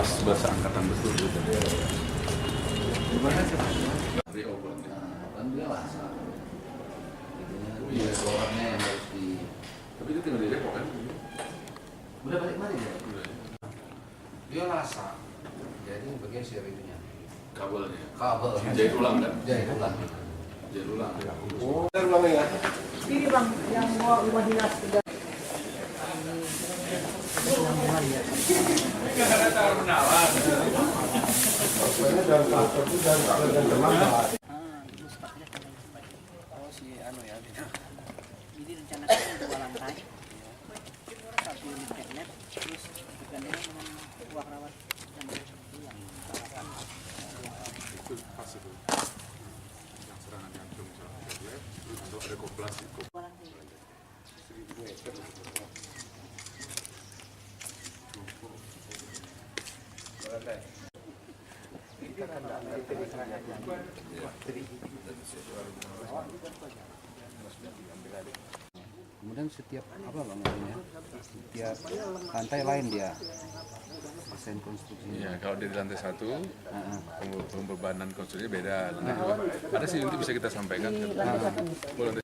pas bersangkatan betul gitu. Gimana sih? Dari obatnya. Kan dia rasa. Iya. Orangnya yang harus di. Tapi itu tinggal di Depok kan? Udah balik lagi ya? Udah. Dia rasa. Jadi bagian share itunya. Kabelnya. Kabel. Jahit ulang kan? Jahit ulang. Jahit ulang. Oh, ulang ya? Ini bang, yang mau rumah dinas sudah. Oh si anu ya, jadi rencanakan dua lantai, satu unit cabinet, terus digandeng dengan ruang rawat yang yang Itu pas itu. Yang serangan jantung tablet, terus untuk rekoblasi. dua lantai. Kemudian setiap apa bang namanya? Setiap lantai lain dia desain konstruksinya. Iya, kalau di lantai 1 pembebanan konstruksinya beda. Lantai 2 ada sih nanti bisa kita sampaikan. Boleh.